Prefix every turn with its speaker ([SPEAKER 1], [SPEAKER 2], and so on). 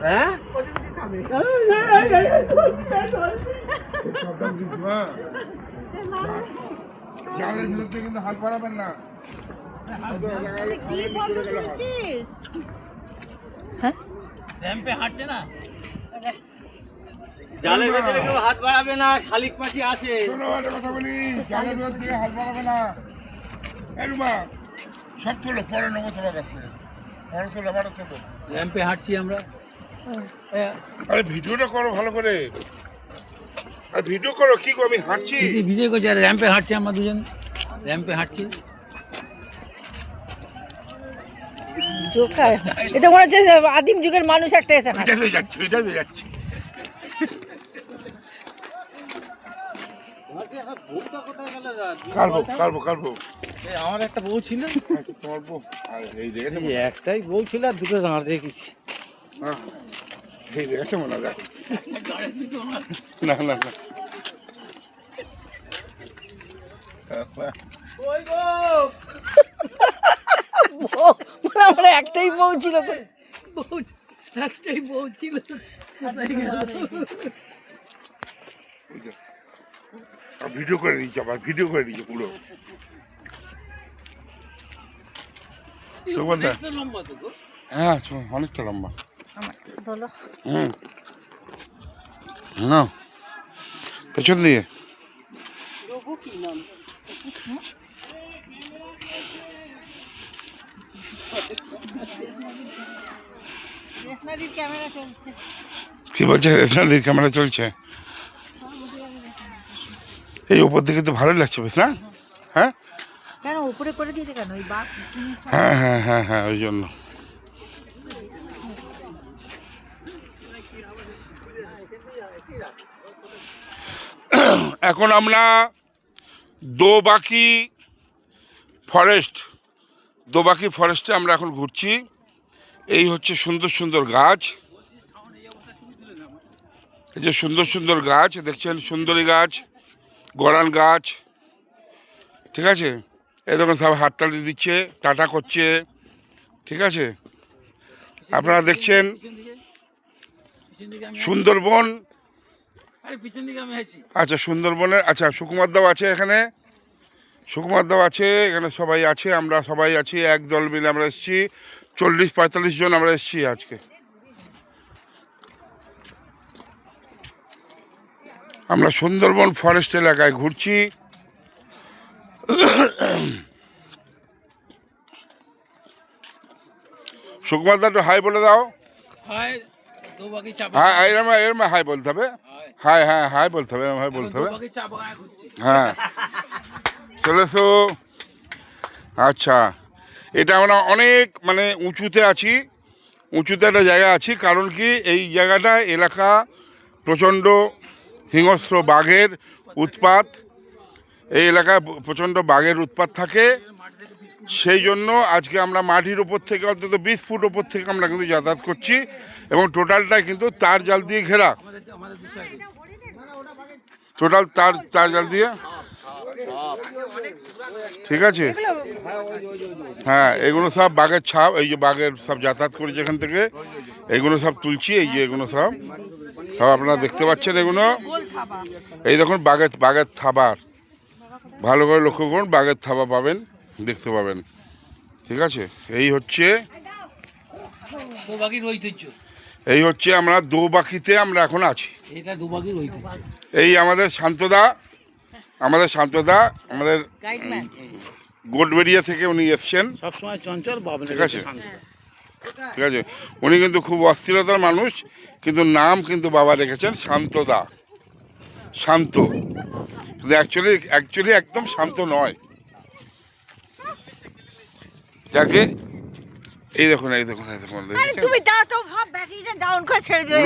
[SPEAKER 1] হ্যাঁ
[SPEAKER 2] জালের বিরুদ্ধে কিন্তু হাত বাড়াবেন না।
[SPEAKER 1] র্যাম্পে হাঁটছে না, জালের ভেতরে কেউ হাত বাড়াবে না, শালিক পাখি আসে।
[SPEAKER 2] শোনো একটা কথা বলি, জালের বিরুদ্ধে হাত বাড়াবে না। এরমা সব তোলো, পরে নেবো তোমার কাছে। পরে তোলো, আবার তোলো।
[SPEAKER 1] র্যাম্পে হাঁটছি আমরা।
[SPEAKER 2] আরে ভিডিওটা করো ভালো করে, আর ভিডিও করো। কি গো, আমি হাঁটছি।
[SPEAKER 1] ভিডিও করছি, আর র্যাম্পে হাঁটছি আমরা দুজন, র্যাম্পে হাঁটছি।
[SPEAKER 3] জোকার, এটা মনে হচ্ছে আদিম যুগের মানুষ একটা এসে না।
[SPEAKER 2] এটাতে যাচ্ছে, এটাতে যাচ্ছে। কারবো।
[SPEAKER 1] আমার একটা বউ ছিল,
[SPEAKER 2] আচ্ছা, তোমার বউ? এই দেখেছো?
[SPEAKER 1] একটাই বউ ছিল আর দুটো দাঁড় রেখেছি।
[SPEAKER 2] এই দেখেছো মনে হয়? না না না,
[SPEAKER 3] আমার একটাই বউ ছিল, একটাই বউ ছিল।
[SPEAKER 2] ভিডিও করে দিচ্ছি, আবার ভিডিও করে দিচ্ছি পুরো। হ্যাঁ অনেকটা লম্বা। না পেছন দিয়ে কি বলছে? রেশনাদির ক্যামেরা চলছে। এই উপর দিকে তো ভালো লাগছে বেশ না? হ্যাঁ
[SPEAKER 3] কেন উপরে করে দিয়েছে কেন? ওই বাঘ।
[SPEAKER 2] হ্যাঁ ওই জন্য। এখন আমরা দোবাকি ফরেস্টে আমরা এখন ঘুরছি। এই হচ্ছে সুন্দর সুন্দর গাছ, এই যে সুন্দর সুন্দর গাছ দেখছেন, সুন্দরী গাছ, গরান গাছ, ঠিক আছে। এই দেখুন সব হাততালি দিচ্ছে, টাটা করছে, ঠিক আছে। আপনারা দেখছেন সুন্দরবন। আচ্ছা সুন্দরবনের, আচ্ছা সুকুমার দাও আছে এখানে, এখানে সবাই আছে, আমরা সবাই আছি, এক দল মিলে আমরা এসেছি। 40-45 জন আমরা এসেছি আজকে। আমরা সুন্দরবন ফরেস্ট এলাকায় ঘুরছি। সুকুমার দা একটু হাই বলে দাও। এরম হাই বলতে হবে। হাই বলতে হবে, হ্যাঁ চলেছো। আচ্ছা, এটা আমরা অনেক মানে উঁচুতে আছি, উঁচুতে একটা জায়গা আছি। কারণ কি, এই জায়গাটা এলাকা প্রচণ্ড হিংস্র বাঘের উৎপাত, এই এলাকায় প্রচণ্ড বাঘের উৎপাত থাকে। সেই জন্য আজকে আমরা মাটির ওপর থেকে অন্তত 20 ফুট ওপর থেকে আমরা কিন্তু যাতায়াত করছি, এবং টোটালটাই কিন্তু তার জাল দিয়ে ঘেরা, টোটাল তার জাল দিয়ে, ঠিক আছে। হ্যাঁ এগুলো সব বাঘের ছাপ, এই যে বাঘের সব যাতায়াত করেছে এখান থেকে, এগুলো সব তুলছি। এই যে এগুলো সব আপনারা দেখতে পাচ্ছেন, এগুলো এই দেখুন বাঘের থাবার, ভালো করে লক্ষ্য করুন, বাঘের থাবা পাবেন, দেখতে পাবেন, ঠিক আছে। এই হচ্ছে আমরা দোবাকিতে আমরা এখন আছি। এই আমাদের শান্তদা, আমাদের গোটবেড়িয়া থেকে উনি এসছেন,
[SPEAKER 1] সবসময় চঞ্চল,
[SPEAKER 2] ঠিক আছে। উনি কিন্তু খুব অস্থিরতার মানুষ, কিন্তু নাম কিন্তু বাবা রেখেছেন শান্তদা, শান্ত। কিন্তু অ্যাকচুয়ালি একদম শান্ত নয়। যাকে এই দেখুন
[SPEAKER 3] তুমি দাও তো, ব্যাটারিটা ডাউন করে ছেড়ে দিও।